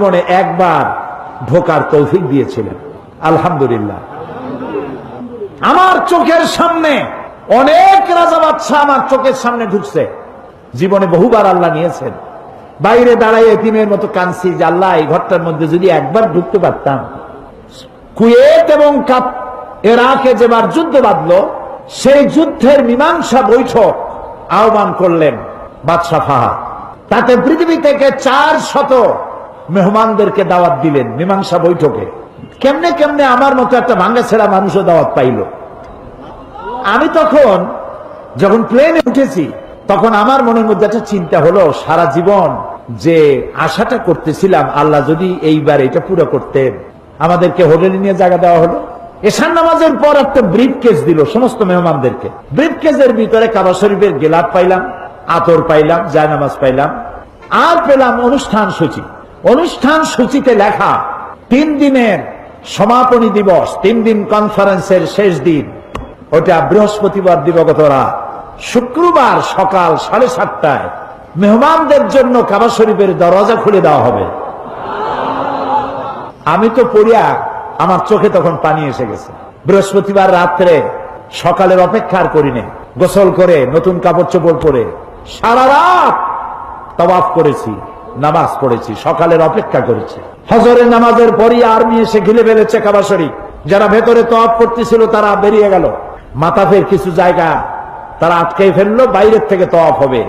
মনে একবার ঢোকার তৌফিক দিয়েছিলেন। আলহামদুলিল্লাহ। আমার চোখের সামনে অনেক রাজা বাদশাহ আমার চোখের সামনে ঢুকছে। জীবনে বহুবার আল্লাহ নিয়েছেন। বাইরে দাঁড়ায় এতিমের মতো কাঁদছি যে আল্লাহ এই ঘরটার মধ্যে যদি একবার ঢুকতে পারতাম। কুয়েত এবং ইরাকে যেবার যুদ্ধ বাঁধলো, সেই যুদ্ধের মীমাংসা বৈঠক আহ্বান করলেন বাদশাহ ফাহাদ। তাতে পৃথিবী থেকে 400 মেহমানদেরকে দাওয়াত দিলেন মীমাংসা বৈঠকে। কেমনে কেমনে আমার মতো একটা ভাঙ্গা ছেড়া মানুষও দাওয়াত পাইল। আমি তখন যখন প্লেনে উঠেছি তখন আমার মনের মধ্যে একটা চিন্তা হলো, সারা জীবন যে আশাটা করতেছিলাম আল্লাহ যদি এইবার এটা পুরো করতেন। আমাদেরকে হোটেলে নিয়ে জায়গা দেওয়া হলো। এশার নামাজের পর একটা ব্রিফ কেস দিল সমস্ত মেহমানদেরকে। ব্রিফ কেসের ভিতরে কাবা শরীফের গেলাপ পাইলাম, আতর পাইলাম, জায়নামাজ পাইলাম, আর পেলাম অনুষ্ঠান সূচি। অনুষ্ঠান সূচিতে লেখা 3 দিনের সমাপনী দিবস, 3 দিন কনফারেন্সের শেষ দিন, ওটা বৃহস্পতিবার দিবাগত রাত, শুক্রবার সকাল 7:30টায় মেহমানদের জন্য কাবা শরীফের দরজা খুলে দেওয়া হবে। আমি তো পড়িয়া আমার চোখে তখন পানি এসে গেছে। বৃহস্পতিবার রাত্রে সকালের অপেক্ষা আর করিনি, গোসল করে নতুন কাপড় চোপড় পরে সারা রাত তাওয়াফ করেছি, নামাজ পড়েছি, সকালের অপেক্ষা করেছি। হজরের নামাজের পরই আর্মি এসে ঘিরে ফেলেছে কাবা শরীফ। যারা ভেতরে তাওয়াফ করতেছিল তারা বেরিয়ে গেল। মাতাফের কিছু জায়গা তারা আটকে ফেললো, বাইরের থেকে তাওয়াফ হবে।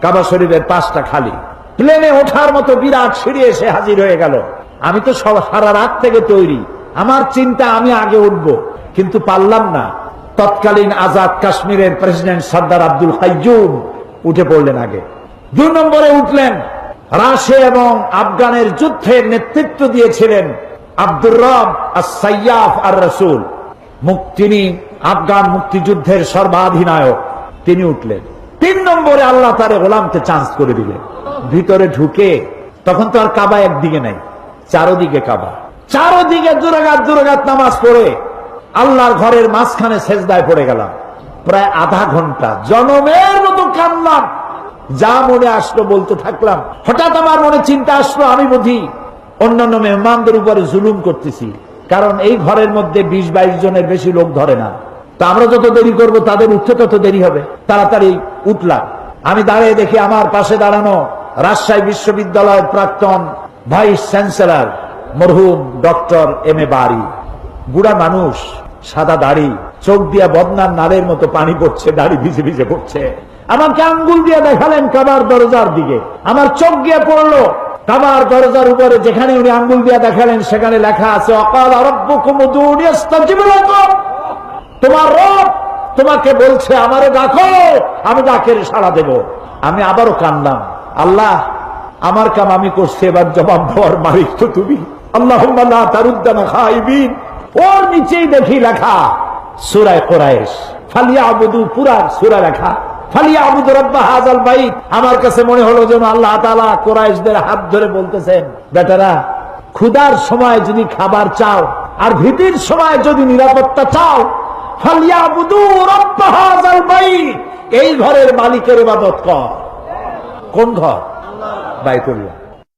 কাবা শরীফের পাশটা খালি। প্লেনে ওঠার মতো বিরাট সিঁড়ি এসে হাজির হয়ে গেল। আমি তো সারা রাত থেকে তৈরি, আমার চিন্তা আমি আগে উঠবো, কিন্তু পারলাম না। তৎকালীন আজাদ কাশ্মীরের প্রেসিডেন্ট সর্দার আব্দুল কাইয়ুম উঠে পড়লেন আগে। 2 নম্বরে উঠলেন রাশিয়া এবং আফগানের যুদ্ধের নেতৃত্ব দিয়েছিলেন আব্দুর রব আস-সাইয়াফ আর-রাসূল। তিনি আফগান মুক্তিযুদ্ধের সর্বাধিনায়ক, তিনি উঠলেন। 3 নম্বরে আল্লাহ তার গোলামকে চান্স করে দিলেন। ভিতরে ঢুকে তখন তো আর কাবা একদিকে নাই, চারদিকে কাবা। চারদিকে দুরাকাত নামাজ পড়ে আল্লাহর ঘরের মাঝখানে সেজদায় পড়ে গেলাম। প্রায় আধা ঘন্টা জনমের মতো কাঁদলাম। যা মনে আসলো বলতে থাকলাম। হঠাৎ আমার মনে চিন্তা আসলো, আমি বুঝি অন্যান্য মেহমানদের উপরে জুলুম করতেছি, কারণ এই ঘরের মধ্যে 20-22 জনের বেশি লোক ধরে না। তো আমরা যত দেরি করব তাদের উঠতে তত দেরি হবে। তাড়াতাড়ি উঠলাম। আমি দাঁড়িয়ে দেখি আমার পাশে দাঁড়ানো রাজশাহী বিশ্ববিদ্যালয়ের প্রাক্তন ভাইস চ্যান্সেলর মরহুম ডক্টর M.A. বারী। বুড়া মানুষ, সাদা দাড়ি, চোখ দিয়া বদনার নালের মতো পানি পড়ছে, দাড়ি ভিজে ভিজে পড়ছে। আমাকে আঙ্গুল দিয়ে দেখালেন কাবার দরজার দিকে। আমার চোখ গিয়ে পড়লো কাবার দরজার উপরে, যেখানে উনি আঙ্গুল দিয়ে দেখালেন সেখানে লেখা আছে ওয়াকালা রাব্বুকুম উদউনি আস্তাজিব লাকুম। তোমার রব তোমাকে বলছে আমারে ডাকো, আমি ডাকের সাড়া দেব। আমি আবারও কাঁদলাম, আল্লাহ আমার কাম আমি করছি, এবার জবাব দেওয়ার মালিক তো তুমি। আল্লাহুম্মা লা তারুদ্দানা খাইবিন। ওর নিচেই দেখি লেখা সূরা কুরাইশ, ফালিয়াবুদু, পুরা সূরা লেখা ফালিয়াবুদু রাব্বা হাযাল বাইত। আমার কাছে মনে হলো যেন আল্লাহ তাআলা কুরাইশদের হাত ধরে বলতেছেন, বেটারা ক্ষুধার সময় যদি খাবার চাও আর ভীতির সময় যদি নিরাপত্তা চাও, ফালিয়াবুদু রাব্বা হাযাল বাইত, এই ঘরের মালিকের ইবাদত কর। কোন ঘর? বাইতুল্লাহ।